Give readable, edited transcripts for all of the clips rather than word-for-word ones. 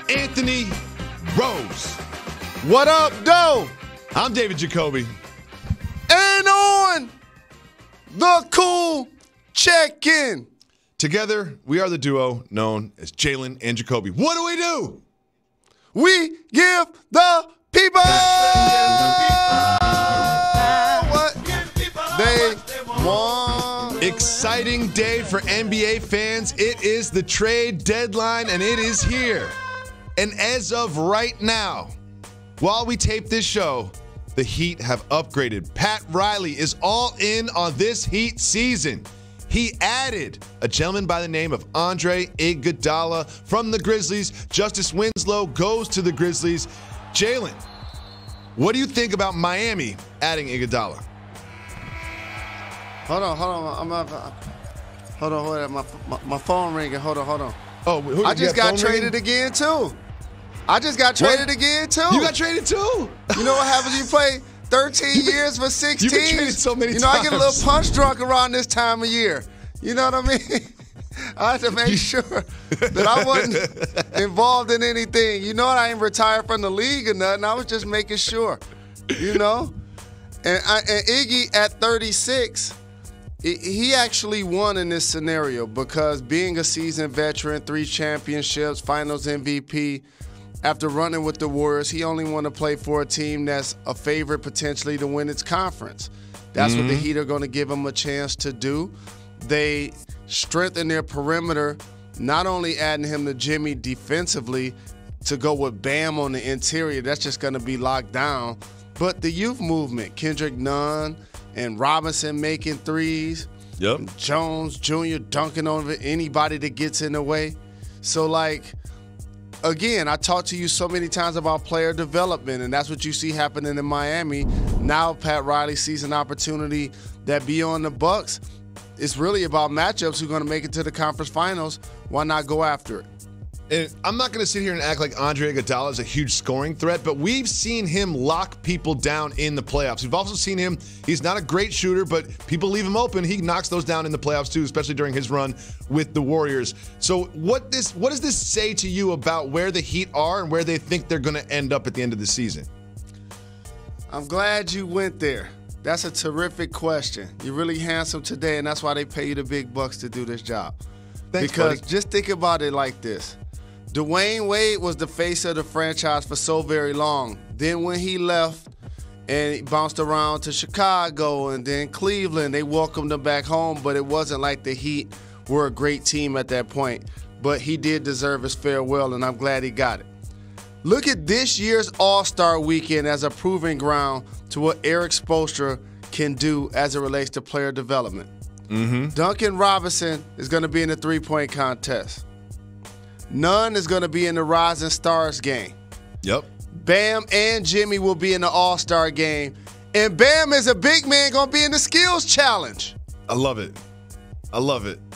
Anthony Rose. What up, though? I'm David Jacoby. And on the cool check-in. Together, we are the duo known as Jalen and Jacoby. What do? We give the people what they want. Exciting day for NBA fans. It is the trade deadline, and it is here. And as of right now, while we tape this show, the Heat have upgraded. Pat Riley is all in on this Heat season. He added a gentleman by the name of Andre Iguodala from the Grizzlies. Justice Winslow goes to the Grizzlies. Jalen, what do you think about Miami adding Iguodala? Hold on. My phone ringing. Hold on. Oh, I just got traded again, too. You got traded too? You know what happens? You play 13 years for 16. You've been traded so many times. I get a little punch drunk around this time of year. You know what I mean? I had to make sure that I wasn't involved in anything. You know what? I ain't retired from the league or nothing. I was just making sure, you know? And Iggy at 36, he actually won in this scenario because being a seasoned veteran, 3 championships, finals MVP, after running with the Warriors, he only want to play for a team that's a favorite potentially to win its conference. That's what the Heat are going to give him a chance to do. They strengthen their perimeter, not only adding him to Jimmy defensively to go with Bam on the interior. That's just going to be locked down. But the youth movement, Kendrick Nunn and Robinson making threes. Yep. Jones Jr. dunking on anybody that gets in the way. So, again, I talked to you so many times about player development, and that's what you see happening in Miami. Now Pat Riley sees an opportunity that beyond the Bucks, it's really about matchups who are going to make it to the conference finals. Why not go after it? And I'm not going to sit here and act like Andre Iguodala is a huge scoring threat, but we've seen him lock people down in the playoffs. We've also seen him, he's not a great shooter, but people leave him open. He knocks those down in the playoffs too, especially during his run with the Warriors. So what does this say to you about where the Heat are and where they think they're going to end up at the end of the season? I'm glad you went there. That's a terrific question. You're really handsome today, and that's why they pay you the big bucks to do this job. Thanks, because buddy. Just think about it like this. Dwayne Wade was the face of the franchise for so very long. Then when he left and he bounced around to Chicago and then Cleveland, they welcomed him back home, but it wasn't like the Heat were a great team at that point. But he did deserve his farewell, and I'm glad he got it. Look at this year's All-Star Weekend as a proving ground to what Eric Spoelstra can do as it relates to player development. Duncan Robinson is going to be in the three-point contest. Nunn is going to be in the Rising Stars game. Yep. Bam and Jimmy will be in the All-Star game. And Bam is a big man going to be in the Skills Challenge. I love it.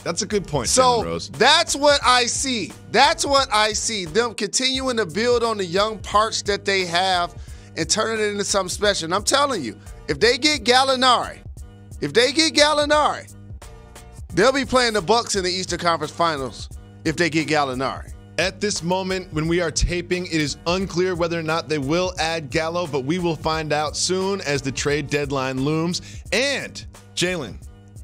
That's a good point, So Rose. that's what I see. Them continuing to build on the young parts that they have and turning it into something special. And I'm telling you, if they get Gallinari, they'll be playing the Bucks in the Eastern Conference Finals if they get Gallinari. At this moment, when we are taping, it is unclear whether or not they will add Gallo, but we will find out soon as the trade deadline looms. And, Jalen,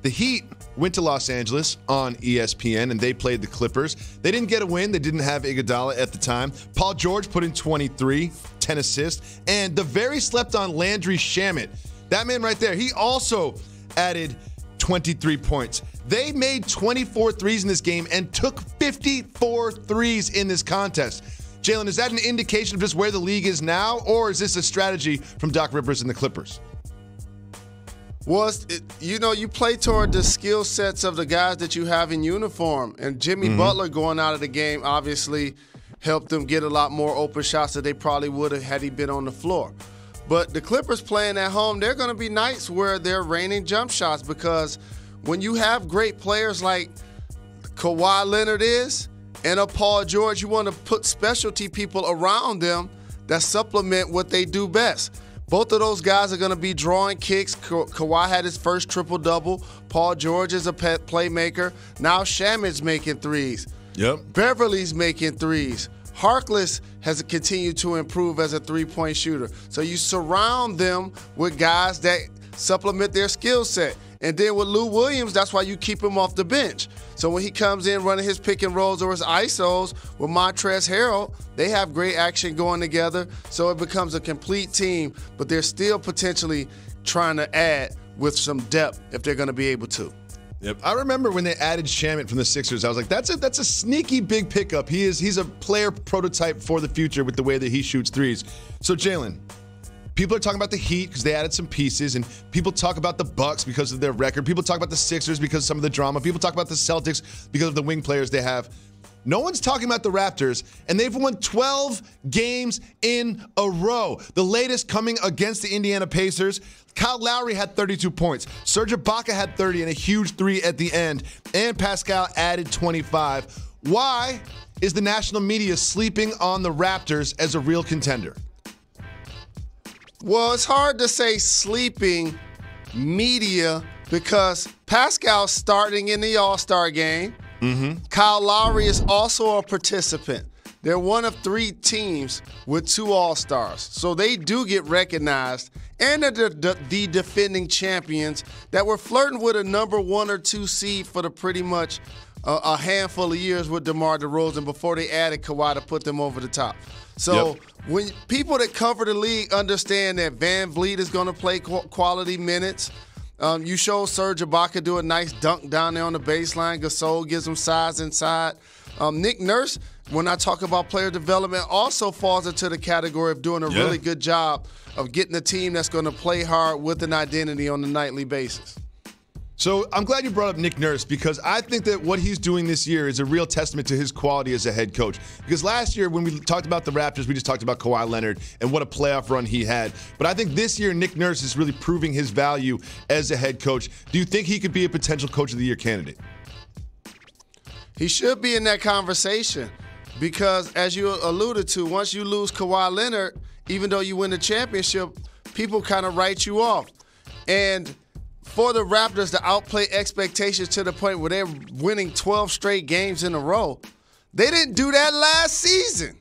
the Heat went to Los Angeles on ESPN, and they played the Clippers. They didn't get a win. They didn't have Iguodala at the time. Paul George put in 23, 10 assists, and the very slept-on Landry Shamet, that man right there, he also added 23 points. They made 24 threes in this game and took 54 threes in this contest. Jalen, is that an indication of just where the league is now, or is this a strategy from Doc Rivers and the Clippers? Well, you play toward the skill sets of the guys that you have in uniform. And Jimmy Butler going out of the game obviously helped them get a lot more open shots that they probably would have had he been on the floor. But the Clippers playing at home, they're going to be nights where they're raining jump shots because when you have great players like Kawhi Leonard is and a Paul George, you want to put specialty people around them that supplement what they do best. Both of those guys are going to be drawing kicks. Kawhi had his first triple-double. Paul George is a playmaker. Now Shamit's making threes. Yep. Beverly's making threes. Harkless has continued to improve as a three-point shooter. So you surround them with guys that supplement their skill set. And then with Lou Williams, that's why you keep him off the bench. So when he comes in running his pick and rolls or his ISOs with Montrezl Harrell, they have great action going together. So it becomes a complete team, but they're still potentially trying to add with some depth if they're going to be able to. Yep. I remember when they added Shamet from the Sixers, I was like, that's a sneaky big pickup. He's a player prototype for the future with the way that he shoots threes. So Jalen, people are talking about the Heat because they added some pieces, and people talk about the Bucks because of their record. People talk about the Sixers because of some of the drama. People talk about the Celtics because of the wing players they have. No one's talking about the Raptors, and they've won 12 games in a row. The latest coming against the Indiana Pacers. Kyle Lowry had 32 points. Serge Ibaka had 30 and a huge three at the end. And Pascal added 25. Why is the national media sleeping on the Raptors as a real contender? Well, it's hard to say sleeping media because Pascal's starting in the All-Star game. Kyle Lowry is also a participant. They're one of 3 teams with 2 All-Stars. So they do get recognized. And they're the defending champions that were flirting with a number 1 or 2 seed for the pretty much a handful of years with DeMar DeRozan before they added Kawhi to put them over the top. So when people that cover the league understand that Van Vliet is going to play quality minutes, you show Serge Ibaka do a nice dunk down there on the baseline. Gasol gives him size inside. Nick Nurse, when I talk about player development, also falls into the category of doing a really good job of getting a team that's going to play hard with an identity on a nightly basis. So I'm glad you brought up Nick Nurse because I think that what he's doing this year is a real testament to his quality as a head coach. Because last year when we talked about the Raptors, we just talked about Kawhi Leonard and what a playoff run he had. But I think this year Nick Nurse is really proving his value as a head coach. Do you think he could be a potential Coach of the Year candidate? He should be in that conversation because, as you alluded to, once you lose Kawhi Leonard, even though you win the championship, people kind of write you off. And for the Raptors to outplay expectations to the point where they're winning 12 straight games in a row, they didn't do that last season.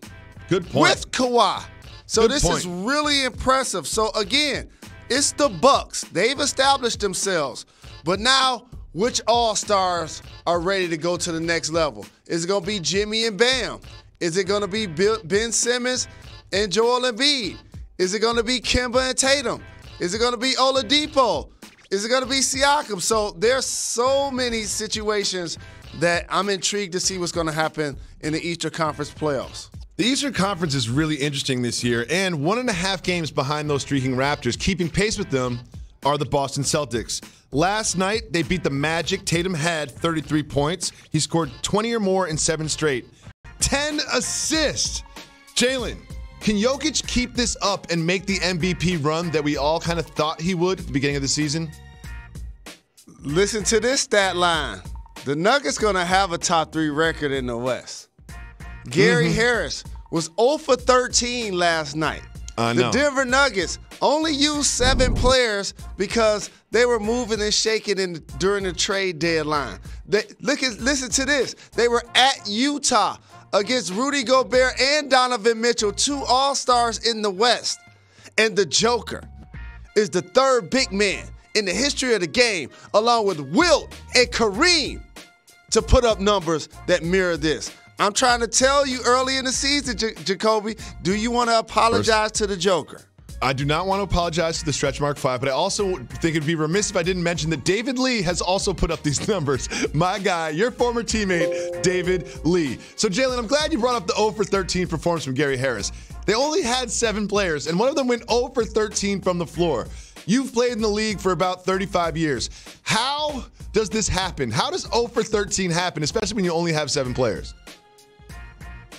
Good point. With Kawhi. So this is really impressive. So again, it's the Bucks. They've established themselves. But now, which All-Stars are ready to go to the next level? Is it going to be Jimmy and Bam? Is it going to be Ben Simmons and Joel Embiid? Is it going to be Kemba and Tatum? Is it going to be Oladipo? Is it going to be Siakam? So there's so many situations that I'm intrigued to see what's going to happen in the Eastern Conference playoffs. The Eastern Conference is really interesting this year, and 1.5 games behind those streaking Raptors, keeping pace with them, are the Boston Celtics. Last night, they beat the Magic. Tatum had 33 points. He scored 20 or more in 7 straight. 10 assists. Jalen, can Jokic keep this up and make the MVP run that we all kind of thought he would at the beginning of the season? Listen to this stat line. The Nuggets going to have a top 3 record in the West. Gary Harris was 0 for 13 last night. The Denver Nuggets only used 7 players because they were moving and shaking during the trade deadline. Listen to this. They were at Utah against Rudy Gobert and Donovan Mitchell, 2 All-Stars in the West. And the Joker is the 3rd big man in the history of the game, along with Wilt and Kareem, to put up numbers that mirror this. I'm trying to tell you early in the season, Jacoby, do you want to apologize to the Joker? I do not want to apologize to the Stretch Mark 5, but I also think it'd be remiss if I didn't mention that David Lee has also put up these numbers. My guy, your former teammate, David Lee. So, Jalen, I'm glad you brought up the 0 for 13 performance from Gary Harris. They only had 7 players, and one of them went 0 for 13 from the floor. You've played in the league for about 35 years. How does this happen? How does 0 for 13 happen, especially when you only have 7 players?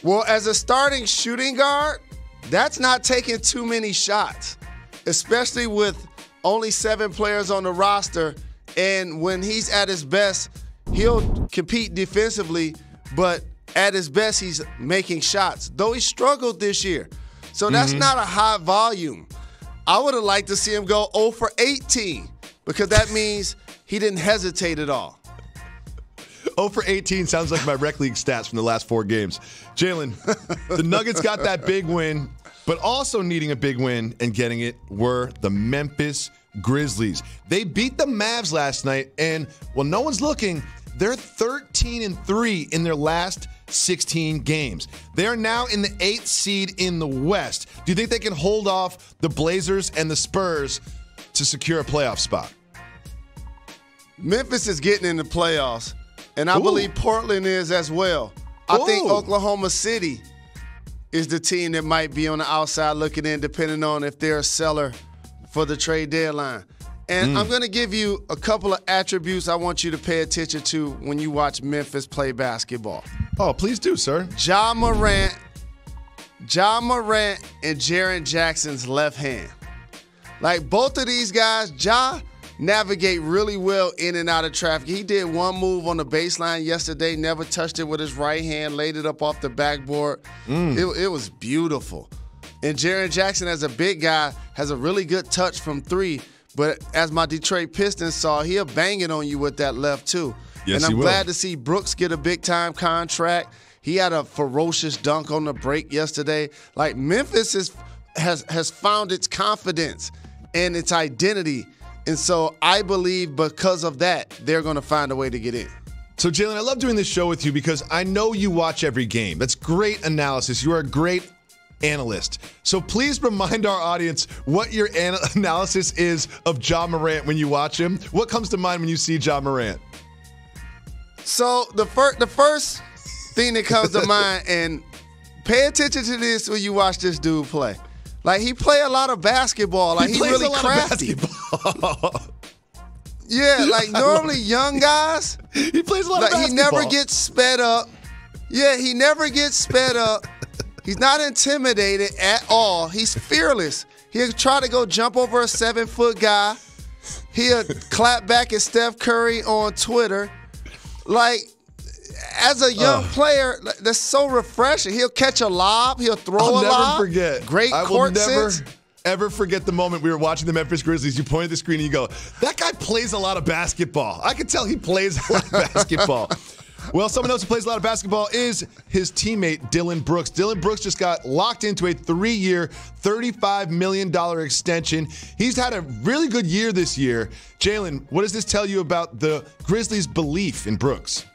Well, as a starting shooting guard, that's not taking too many shots, especially with only 7 players on the roster. And when he's at his best, he'll compete defensively, but at his best, he's making shots, though he struggled this year. So that's not a high volume. I would have liked to see him go 0 for 18 because that means he didn't hesitate at all. 0 for 18 sounds like my rec league stats from the last 4 games. Jalen, the Nuggets got that big win, but also needing a big win and getting it were the Memphis Grizzlies. They beat the Mavs last night, and while no one's looking, they're 13-3 in their last 16 games. They are now in the 8th seed in the West. Do you think they can hold off the Blazers and the Spurs to secure a playoff spot? Memphis is getting in the playoffs, and I believe Portland is as well. I think Oklahoma City is the team that might be on the outside looking in, depending on if they're a seller for the trade deadline. And I'm going to give you a couple of attributes I want you to pay attention to when you watch Memphis play basketball. Oh, please do, sir. Ja Morant and Jaren Jackson's left hand. Like, both of these guys, Ja navigate really well in and out of traffic. He did one move on the baseline yesterday, never touched it with his right hand, laid it up off the backboard. It was beautiful. And Jaren Jackson, as a big guy, has a really good touch from 3. But as my Detroit Pistons saw, he'll bang it on you with that left, too. Yes, and I'm glad to see Brooks get a big-time contract. He had a ferocious dunk on the break yesterday. Like, Memphis has found its confidence and its identity. And so I believe because of that, they're going to find a way to get in. So, Jalen, I love doing this show with you because I know you watch every game. That's great analysis. You are a great analyst. So please remind our audience what your analysis is of Ja Morant when you watch him. What comes to mind when you see Ja Morant? So the first thing that comes to mind, and pay attention to this when you watch this dude play. Like, he play a lot of basketball. Like, he really crafty. Yeah, like normally young guys, he plays a lot of basketball. He never gets sped up. Yeah, he never gets sped up. He's not intimidated at all. He's fearless. He'll try to go jump over a 7-foot guy. He'll clap back at Steph Curry on Twitter. Like, as a young player, that's so refreshing. He'll catch a lob. He'll throw a lob. I'll never forget. Great court sense. Ever forget the moment we were watching the Memphis Grizzlies. You point at the screen and you go, that guy plays a lot of basketball. I can tell he plays a lot of basketball. Well, someone else who plays a lot of basketball is his teammate, Dillon Brooks. Dillon Brooks just got locked into a 3-year, $35 million extension. He's had a really good year this year. Jalen, what does this tell you about the Grizzlies' belief in Brooks?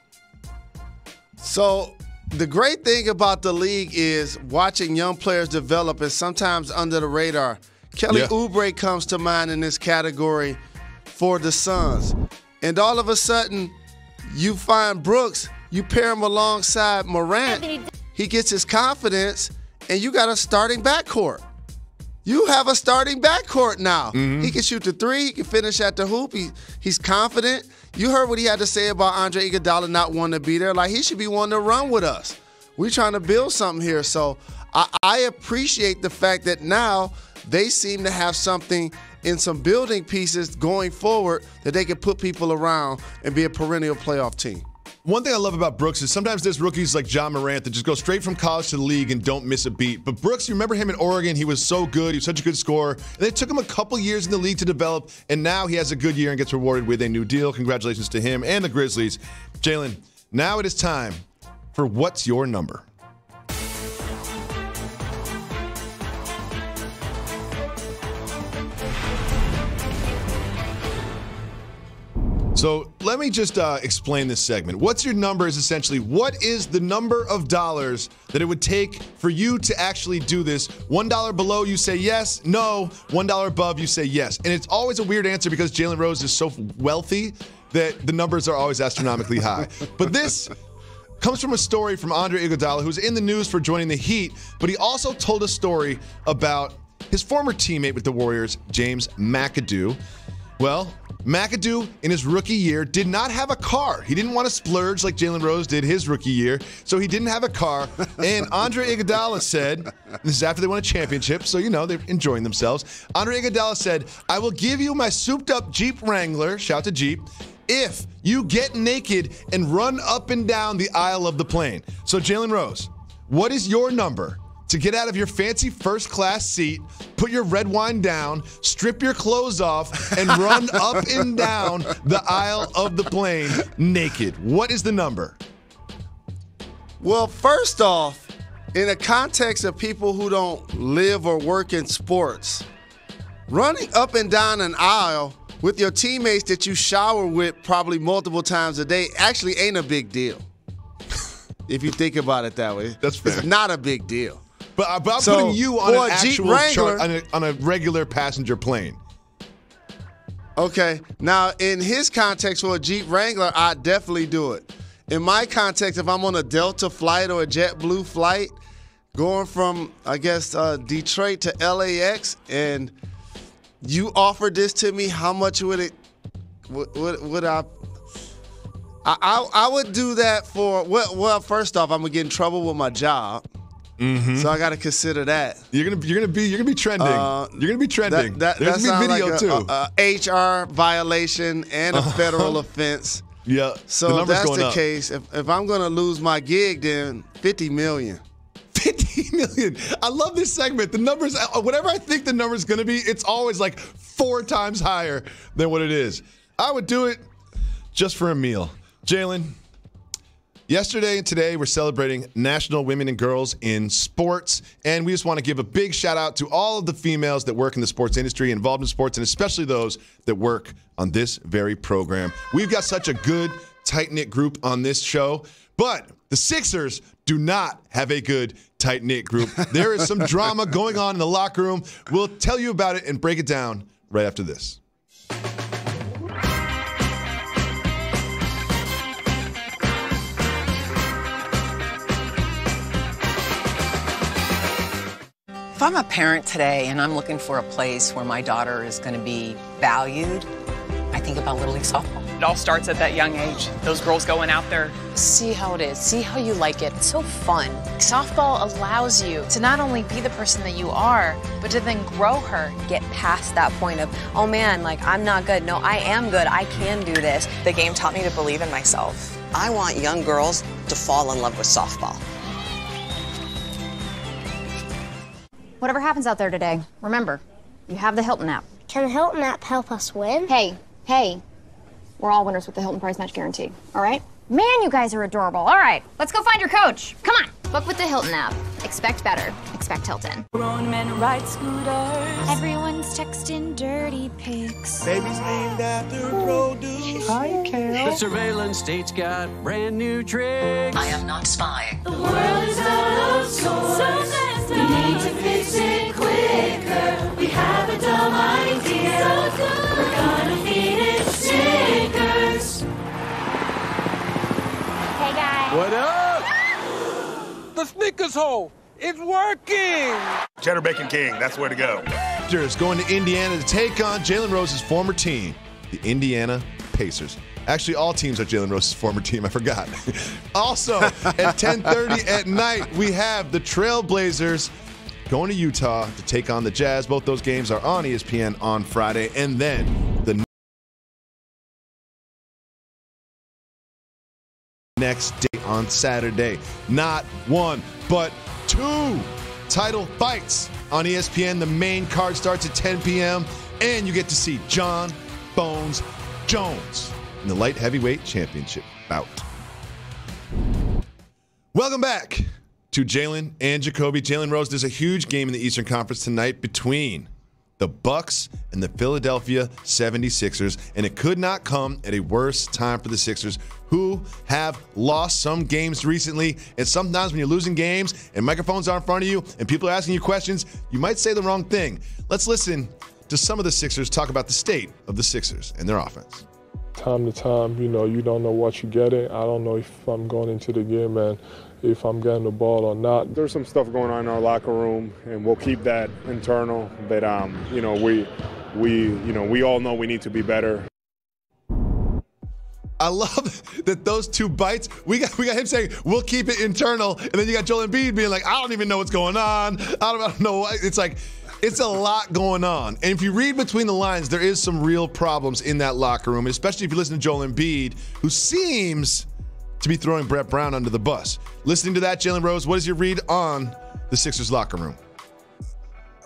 So the great thing about the league is watching young players develop is sometimes under the radar. Kelly Oubre comes to mind in this category for the Suns. And all of a sudden, you find Brooks, you pair him alongside Morant, he gets his confidence, and you got a starting backcourt. You have a starting backcourt now. He can shoot the 3, he can finish at the hoop, he's confident. You heard what he had to say about Andre Iguodala not wanting to be there. Like, he should be one to run with us. We're trying to build something here. So I appreciate the fact that now they seem to have something in some building pieces going forward that they can put people around and be a perennial playoff team. One thing I love about Brooks is sometimes there's rookies like Ja Morant that just go straight from college to the league and don't miss a beat. But Brooks, you remember him in Oregon, he was so good, he was such a good scorer. And it took him a couple years in the league to develop, and now he has a good year and gets rewarded with a new deal. Congratulations to him and the Grizzlies. Jalen, now it is time for What's Your Number? So let me just explain this segment. What's your number is essentially what is the number of dollars that it would take for you to actually do this. $1 below, you say yes, no. $1 above, you say yes. And it's always a weird answer because Jalen Rose is so wealthy that the numbers are always astronomically high. But this comes from a story from Andre Iguodala, who's in the news for joining the Heat, but he also told a story about his former teammate with the Warriors, James McAdoo. Well, McAdoo, in his rookie year, did not have a car. He didn't want to splurge like Jalen Rose did his rookie year, so he didn't have a car. And Andre Iguodala said, this is after they won a championship, so you know they're enjoying themselves. Andre Iguodala said, I will give you my souped-up Jeep Wrangler, shout to Jeep, if you get naked and run up and down the aisle of the plane. So Jalen Rose, what is your number to get out of your fancy first-class seat, put your red wine down, strip your clothes off, and run up and down the aisle of the plane naked? What is the number? Well, first off, in the context of people who don't live or work in sports, running up and down an aisle with your teammates that you shower with probably multiple times a day actually ain't a big deal. If you think about it that way. That's fair. It's not a big deal. But I'm putting you on an actual Wrangler, chart on a regular passenger plane. Okay. Now, in his context for a Jeep Wrangler, I'd definitely do it. In my context, if I'm on a Delta flight or a JetBlue flight, going from, I guess, Detroit to LAX, and you offered this to me, how much would it, would I would do that for, well, first off, I'm going to get in trouble with my job. Mm-hmm. So I got to consider that. You're gonna be trending. You're gonna be trending. There's gonna be video like too. A HR violation and a federal offense. Yeah. So if that's the case, if I'm gonna lose my gig, then $50 million. $50 million. I love this segment. The numbers, whatever I think the number is gonna be, it's always like 4 times higher than what it is. I would do it just for a meal. Jalen. Yesterday and today, we're celebrating National Women and Girls in Sports, and we just want to give a big shout-out to all of the females that work in the sports industry, involved in sports, and especially those that work on this very program. We've got such a good, tight-knit group on this show, but the Sixers do not have a good, tight-knit group. There is some drama going on in the locker room. We'll tell you about it and break it down right after this. If I'm a parent today and I'm looking for a place where my daughter is going to be valued, I think about Little League softball. It all starts at that young age. Those girls going out there. See how it is. See how you like it. It's so fun. Softball allows you to not only be the person that you are, but to then grow her. Get past that point of, oh man, like I'm not good. No, I am good. I can do this. The game taught me to believe in myself. I want young girls to fall in love with softball. Whatever happens out there today, remember, you have the Hilton app. Can the Hilton app help us win? Hey, we're all winners with the Hilton Prize Match Guarantee, all right? Man, you guys are adorable. All right, let's go find your coach. Come on. Book with the Hilton app. Expect better. Expect Hilton. Grown men ride scooters. Everyone's texting dirty pics. Babies named after produce. Hi, Carol. The surveillance state's got brand new tricks. I am not spying. The world is out of sorts. We need to fix it quicker. We have a dumb idea. We're gonna feed it stickers. Hey, guys. What up? The Snickers hole. It's working. Cheddar Bacon King. That's where to go. Raptors going to Indiana to take on Jalen Rose's former team, the Indiana Pacers. Actually, all teams are Jalen Rose's former team. I forgot. Also, at 10:30 at night, we have the Trailblazers going to Utah to take on the Jazz. Both those games are on ESPN on Friday. And then the next day on Saturday. Not one, but 2 title fights on ESPN. The main card starts at 10 p.m. And you get to see John Bones Jones in the light heavyweight championship bout. Welcome back to Jalen and Jacoby. Jalen Rose, there's a huge game in the Eastern Conference tonight between the Bucks and the Philadelphia 76ers, and it could not come at a worse time for the Sixers, who have lost some games recently. And sometimes when you're losing games and microphones are in front of you and people are asking you questions, you might say the wrong thing. Let's listen to some of the Sixers talk about the state of the Sixers and their offense. Time to time, you don't know what you're getting. I don't know if I'm going into the game and if I'm getting the ball or not. There's some stuff going on in our locker room, and we'll keep that internal. But we all know we need to be better. I love that those 2 bites. We got him saying we'll keep it internal, and then you got Joel Embiid being like, I don't even know what's going on. I don't know. It's like it's a lot going on. And if you read between the lines, there is some real problems in that locker room, especially if you listen to Joel Embiid, who seems to be throwing Brett Brown under the bus. Listening to that, Jalen Rose, what is your read on the Sixers locker room?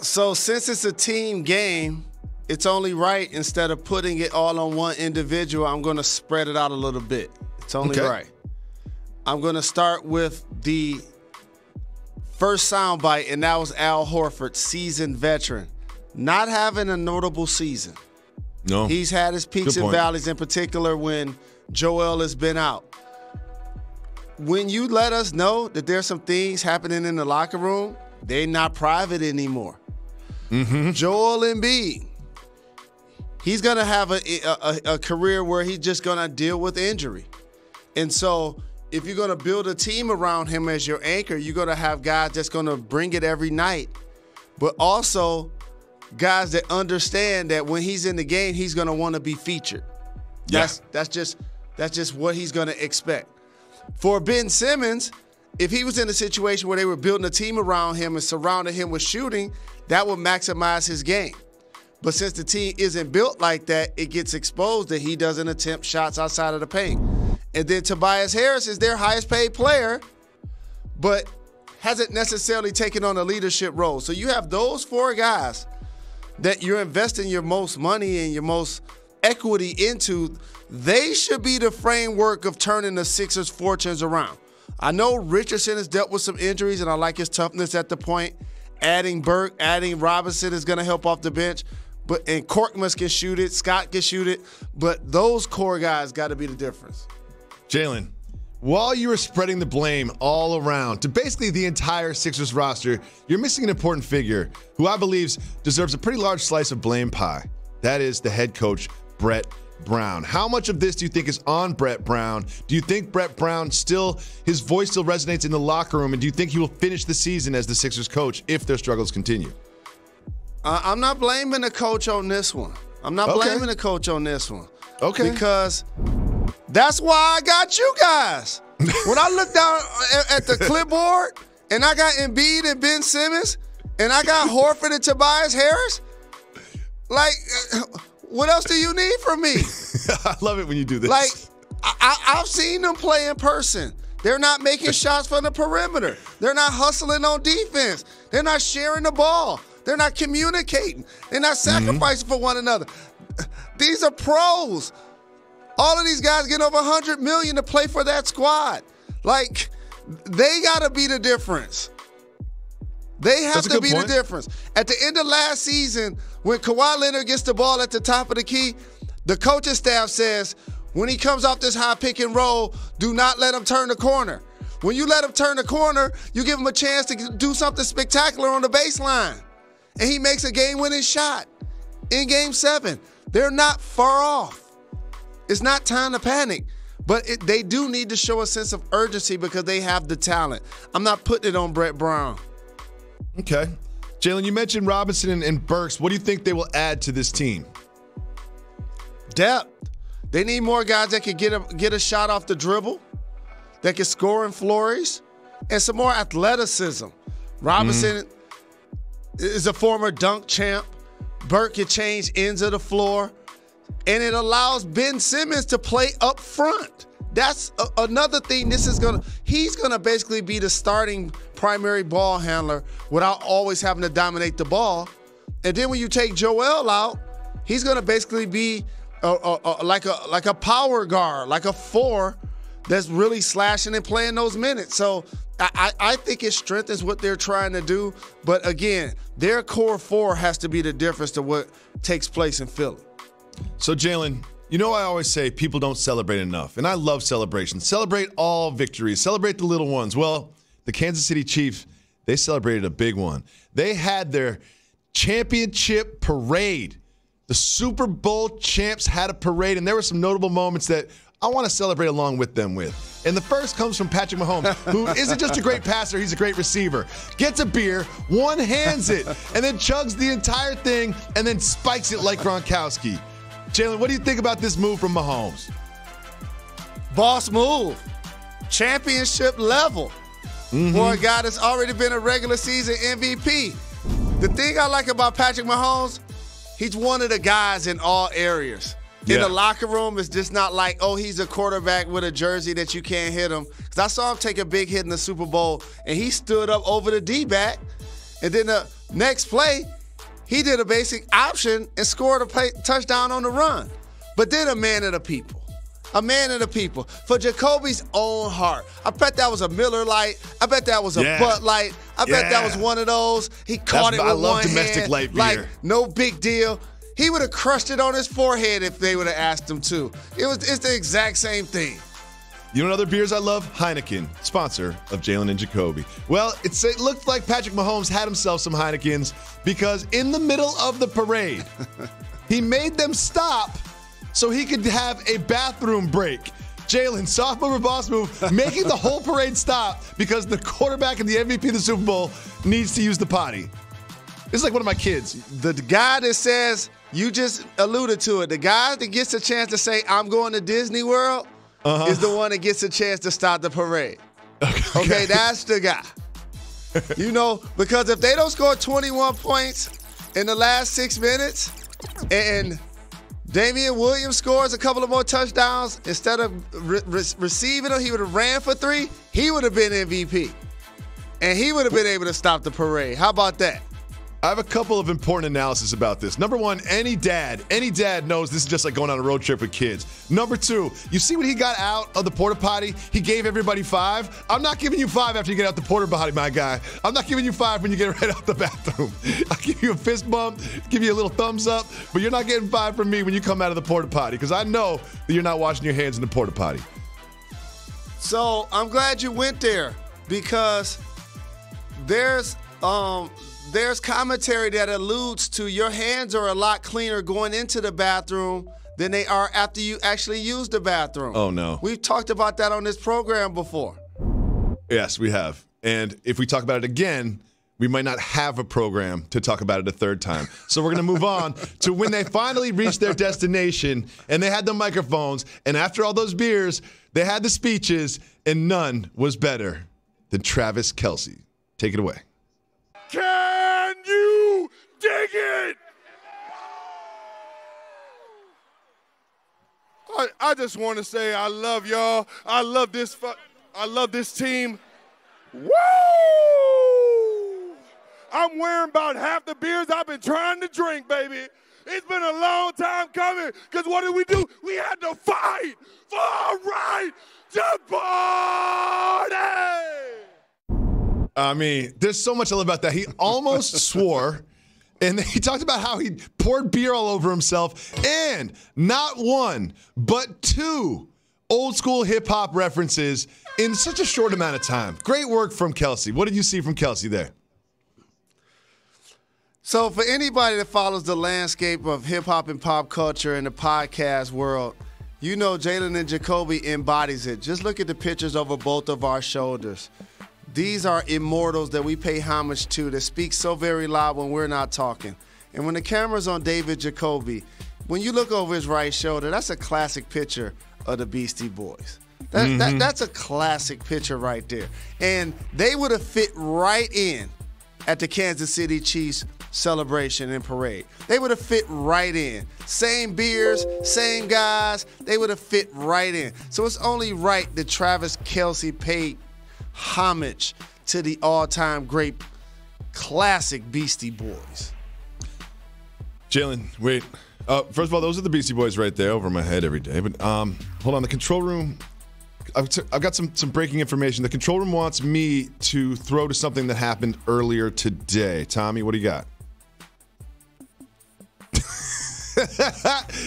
So since it's a team game, it's only right, instead of putting it all on one individual, I'm going to spread it out a little bit. It's only right. I'm going to start with the first soundbite, and that was Al Horford, seasoned veteran. Not having a notable season. No. He's had his peaks and valleys, in particular when Joel has been out. When you let us know that there's some things happening in the locker room, they're not private anymore. Joel Embiid, he's going to have a career where he's just going to deal with injury. And so if you're going to build a team around him as your anchor, you're going to have guys that's going to bring it every night, but also guys that understand that when he's in the game, he's going to want to be featured. That's just what he's going to expect. For Ben Simmons, if he was in a situation where they were building a team around him and surrounding him with shooting, that would maximize his game. But since the team isn't built like that, it gets exposed that he doesn't attempt shots outside of the paint. And then Tobias Harris is their highest paid player, but hasn't necessarily taken on a leadership role. So you have those four guys that you're investing your most money and your most equity into. They should be the framework of turning the Sixers' fortunes around. I know Richardson has dealt with some injuries, and I like his toughness at the point. Adding Burke, adding Robinson is going to help off the bench. And Korkmaz can shoot it, Scott can shoot it, but those core guys got to be the difference. Jalen, while you were spreading the blame all around to basically the entire Sixers roster, you're missing an important figure who I believe deserves a pretty large slice of blame pie. That is the head coach, Brett Brown. How much of this do you think is on Brett Brown? Do you think Brett Brown his voice still resonates in the locker room, and do you think he will finish the season as the Sixers coach if their struggles continue? I'm not blaming the coach on this one. Okay. Because that's why I got you guys. When I look down at the clipboard and I got Embiid and Ben Simmons and I got Horford and Tobias Harris, like, what else do you need from me? I love it when you do this. Like, I've seen them play in person. They're not making shots from the perimeter. They're not hustling on defense. They're not sharing the ball. They're not communicating. They're not sacrificing for one another. These are pros. All of these guys get over $100 million to play for that squad. Like, they got to be the difference. They have to be the difference. At the end of last season, when Kawhi Leonard gets the ball at the top of the key, the coaching staff says, when he comes off this high pick and roll, do not let him turn the corner. When you let him turn the corner, you give him a chance to do something spectacular on the baseline. And he makes a game-winning shot in Game 7. They're not far off. It's not time to panic. But they do need to show a sense of urgency because they have the talent. I'm not putting it on Brett Brown. Okay. Jalen, you mentioned Robinson and Burks. What do you think they will add to this team? Depth. They need more guys that can get a shot off the dribble, that can score in flurries, and some more athleticism. Robinson is a former dunk champ. Burke can change ends of the floor. And it allows Ben Simmons to play up front. That's another thing. He's gonna basically be the starting primary ball handler without always having to dominate the ball. And then when you take Joel out, he's gonna basically be like a power guard, like a 4 that's really slashing and playing those minutes. So I think it strengthens what they're trying to do. But again, their core 4 has to be the difference to what takes place in Philly. So, Jalen, you know I always say people don't celebrate enough, and I love celebrations. Celebrate all victories. Celebrate the little ones. Well, the Kansas City Chiefs, they celebrated a big one. They had their championship parade. The Super Bowl champs had a parade, and there were some notable moments that I want to celebrate along with them with. And the first comes from Patrick Mahomes, who isn't just a great passer, he's a great receiver. Gets a beer, one-hands it, and then chugs the entire thing and then spikes it like Gronkowski. Jalen, what do you think about this move from Mahomes? Boss move. Championship level. For a guy that's already been a regular season MVP. The thing I like about Patrick Mahomes, he's one of the guys in all areas. In the locker room, it's just not like, oh, he's a quarterback with a jersey that you can't hit him. Because I saw him take a big hit in the Super Bowl, and he stood up over the D-back. And then the next play, he did a basic option and scored a touchdown on the run. But then a man of the people. A man of the people. For Jacoby's own heart. I bet that was a Miller Lite. I bet that was a Bud Light. I bet that was one of those. He caught it with one hand. I love domestic light beer. Like, no big deal. He would have crushed it on his forehead if they would have asked him to. It's the exact same thing. You know what other beers I love? Heineken, sponsor of Jalen and Jacoby. Well, it looked like Patrick Mahomes had himself some Heinekens because in the middle of the parade, he made them stop so he could have a bathroom break. Jalen, sophomore boss move, making the whole parade stop because the quarterback and the MVP of the Super Bowl needs to use the potty. It's like one of my kids. The guy that says, you just alluded to it, the guy that gets a chance to say, I'm going to Disney World, is the one that gets a chance to start the parade. Okay, that's the guy. You know, because if they don't score 21 points in the last 6 minutes and Damian Williams scores a couple of more touchdowns, instead of receiving them, he would have ran for 3, he would have been MVP. And he would have been able to stop the parade. How about that? I have a couple of important analysis about this. Number one, any dad knows this is just like going on a road trip with kids. Number two, you see when he got out of the porta potty, he gave everybody 5. I'm not giving you 5 after you get out the porta potty, my guy. I'm not giving you 5 when you get right out the bathroom. I'll give you a fist bump, give you a little thumbs up, but you're not getting 5 from me when you come out of the porta potty because I know that you're not washing your hands in the porta potty. So I'm glad you went there because there's commentary that alludes to your hands are a lot cleaner going into the bathroom than they are after you actually use the bathroom. Oh, no. We've talked about that on this program before. Yes, we have. And if we talk about it again, we might not have a program to talk about it a third time. So we're going to move on to when they finally reached their destination and they had the microphones. And after all those beers, they had the speeches, and none was better than Travis Kelce. Take it away. Can you dig it? I just want to say I love y'all. I love this team. Woo! I'm wearing about half the beers I've been trying to drink, baby. It's been a long time coming, because what did we do? We had to fight for a right to party! I mean, there's so much I love about that. He almost swore, and he talked about how he poured beer all over himself, and not one, but 2 old school hip hop references in such a short amount of time. Great work from Kelce. What did you see from Kelce there? So for anybody that follows the landscape of hip hop and pop culture in the podcast world, you know Jalen and Jacoby embodies it. Just look at the pictures over both of our shoulders. These are immortals that we pay homage to that speak so very loud when we're not talking. And when the camera's on David Jacoby, when you look over his right shoulder, that's a classic picture of the Beastie Boys. That's a classic picture right there. And they would have fit right in at the Kansas City Chiefs celebration and parade. They would have fit right in. Same beers, same guys, they would have fit right in. So it's only right that Travis Kelce paid homage to the all-time great classic Beastie Boys. Jalen, wait. First of all, those are the Beastie Boys right there over my head every day. But hold on, the control room. I've got some breaking information. The control room wants me to throw to something that happened earlier today. Tommy, what do you got?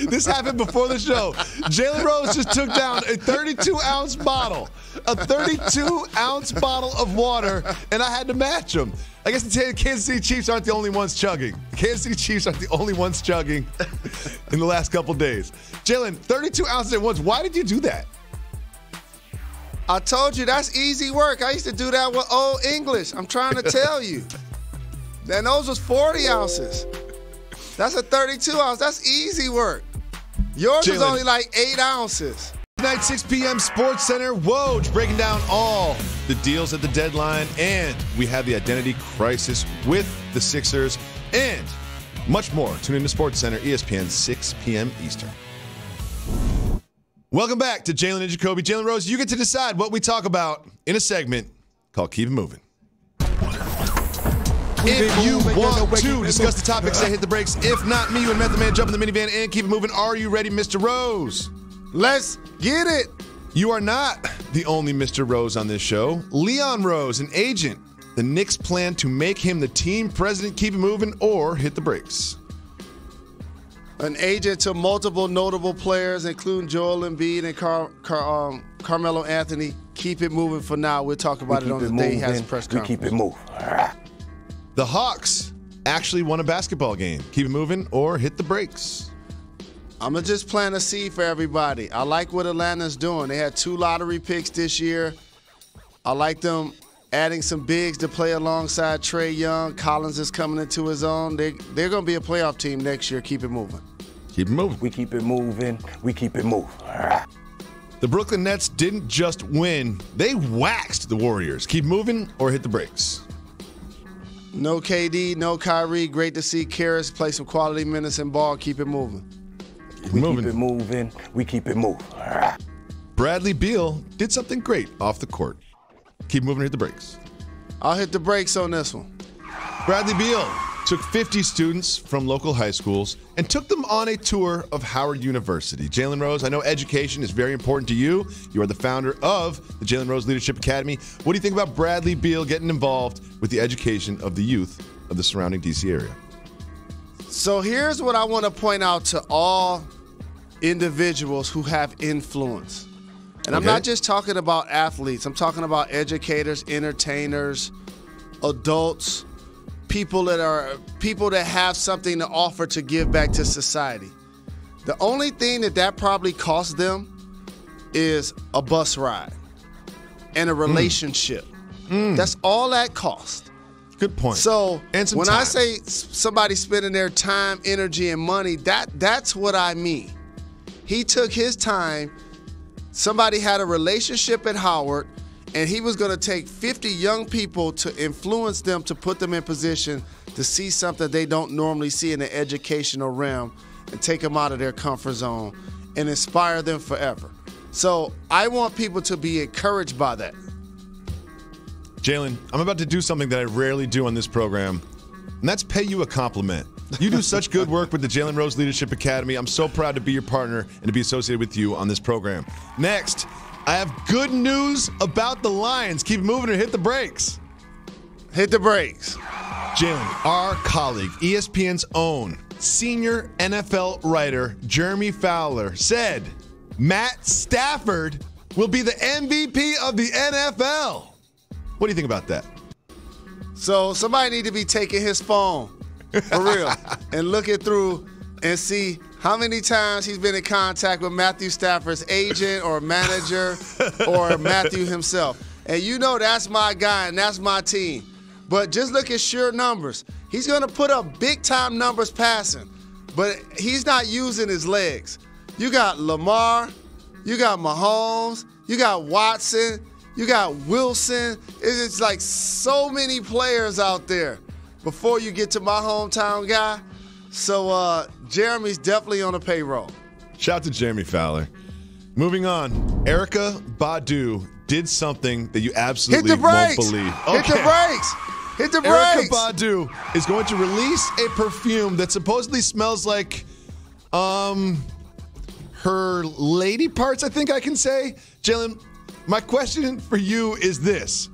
This happened before the show. Jalen Rose just took down a 32-ounce bottle. A 32-ounce bottle of water, and I had to match him. I guess the Kansas City Chiefs aren't the only ones chugging. The Kansas City Chiefs aren't the only ones chugging in the last couple days. Jalen, 32 ounces at once. Why did you do that? I told you, that's easy work. I used to do that with Old English. I'm trying to tell you. And those was 40 ounces. That's a 32 ounce. That's easy work. Yours is only like 8 ounces. Tonight, 6 p.m. Sports Center. Woj breaking down all the deals at the deadline. And we have the identity crisis with the Sixers and much more. Tune in to Sports Center, ESPN, 6 p.m. Eastern. Welcome back to Jalen and Jacoby. Jalen Rose, you get to decide what we talk about in a segment called Keep It Moving. If you want to discuss the topic, say hit the brakes. If not, me, you and Method Man jump in the minivan and keep it moving. Are you ready, Mr. Rose? Let's get it. You are not the only Mr. Rose on this show. Leon Rose, an agent. The Knicks plan to make him the team president. Keep it moving or hit the brakes. An agent to multiple notable players, including Joel Embiid and Carmelo Anthony. Keep it moving for now. We'll talk about it on the day he has a press conference. We keep it moving. The Hawks actually won a basketball game. Keep it moving or hit the brakes. I'm going to just plant a seed for everybody. I like what Atlanta's doing. They had 2 lottery picks this year. I like them adding some bigs to play alongside Trae Young. Collins is coming into his own. They're going to be a playoff team next year. Keep it moving. Keep it moving. We keep it moving. We keep it moving. The Brooklyn Nets didn't just win. They waxed the Warriors. Keep moving or hit the brakes. No KD, no Kyrie. Great to see Karras play some quality minutes and ball. Keep it moving. We keep it moving. We keep it moving. Bradley Beal did something great off the court. Keep moving or hit the brakes. I'll hit the brakes on this one. Bradley Beal took 50 students from local high schools and took them on a tour of Howard University. Jalen Rose, I know education is very important to you. You are the founder of the Jalen Rose Leadership Academy. What do you think about Bradley Beal getting involved with the education of the youth of the surrounding D.C. area? So here's what I want to point out to all individuals who have influence. And I'm not just talking about athletes. I'm talking about educators, entertainers, adults, people that have something to offer to give back to society. The only thing that probably costs them is a bus ride and a relationship. That's all that costs. Good point. So and when I say somebody spending their time, energy, and money, that's what I mean. He took his time. Somebody had a relationship at Howard, and he was going to take 50 young people to influence them to put them in position to see something they don't normally see in the educational realm and take them out of their comfort zone and inspire them forever. So I want people to be encouraged by that. Jalen, I'm about to do something that I rarely do on this program, and that's pay you a compliment. You do such good work with the Jalen Rose Leadership Academy. I'm so proud to be your partner and to be associated with you on this program. Next, I have good news about the Lions. Keep it moving or hit the brakes. Hit the brakes. Jalen, our colleague, ESPN's own senior NFL writer, Jeremy Fowler, said Matt Stafford will be the MVP of the NFL. What do you think about that? So somebody need to be taking his phone, for real, and looking through and see how many times he's been in contact with Matthew Stafford's agent or manager or Matthew himself. And you know that's my guy and that's my team. But just look at sheer numbers. He's going to put up big-time numbers passing, but he's not using his legs. You got Lamar, you got Mahomes, you got Watson, you got Wilson. It's like so many players out there before you get to my hometown guy. So Jeremy's definitely on the payroll. Shout out to Jeremy Fowler. Moving on, Erykah Badu did something that you absolutely won't believe. Okay. Hit the brakes. Hit the brakes. Erykah Badu is going to release a perfume that supposedly smells like her lady parts, I think I can say. Jalen, my question for you is this.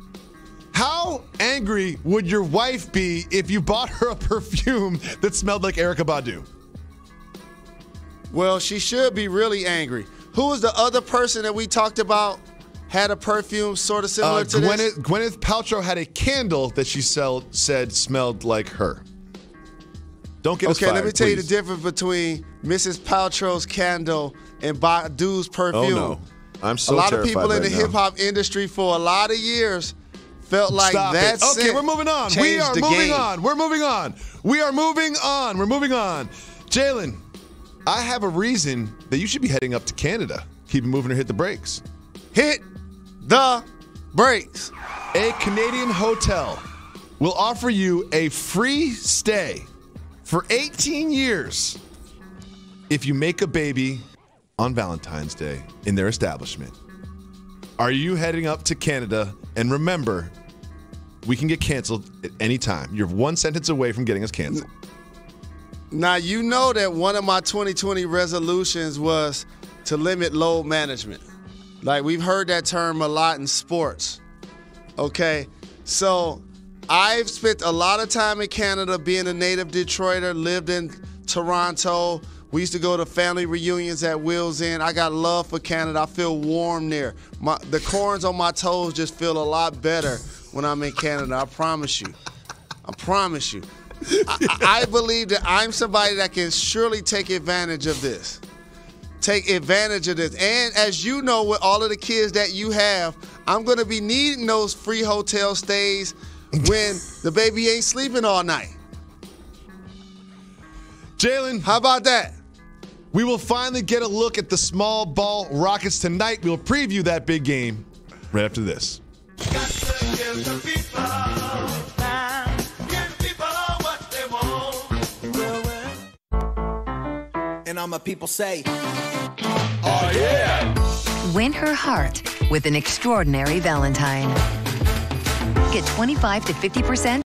How angry would your wife be if you bought her a perfume that smelled like Erykah Badu? Well, she should be really angry. Who was the other person that we talked about had a perfume sort of similar to this? Gwyneth Paltrow had a candle that she said smelled like her. Don't get us fired, let me tell you the please. difference between Mrs. Paltrow's candle and Badu's perfume. Oh, no. I'm so A lot of terrified people in right the now. hip-hop industry for a lot of years felt like Stop that it. Okay, scent we're moving on. We changed are the moving game. on. We're moving on. We are moving on. We're moving on. Jalen, I have a reason that you should be heading up to Canada. Keep it moving or hit the brakes. Hit the brakes. A Canadian hotel will offer you a free stay for 18 years if you make a baby on Valentine's Day in their establishment. Are you heading up to Canada? And remember, we can get canceled at any time. You're one sentence away from getting us canceled. Now, you know that one of my 2020 resolutions was to limit load management. Like, we've heard that term a lot in sports. Okay? So, I've spent a lot of time in Canada being a native Detroiter, lived in Toronto. We used to go to family reunions at Will's Inn. I got love for Canada. I feel warm there. The corns on my toes just feel a lot better when I'm in Canada. I promise you. I promise you. I believe that I'm somebody that can surely take advantage of this. Take advantage of this. And as you know, with all of the kids that you have, I'm going to be needing those free hotel stays when the baby ain't sleeping all night. Jalen, how about that? We will finally get a look at the small ball Rockets tonight. We'll preview that big game right after this. And all my people say, oh yeah! Win her heart with an extraordinary Valentine. Get 25 to 50%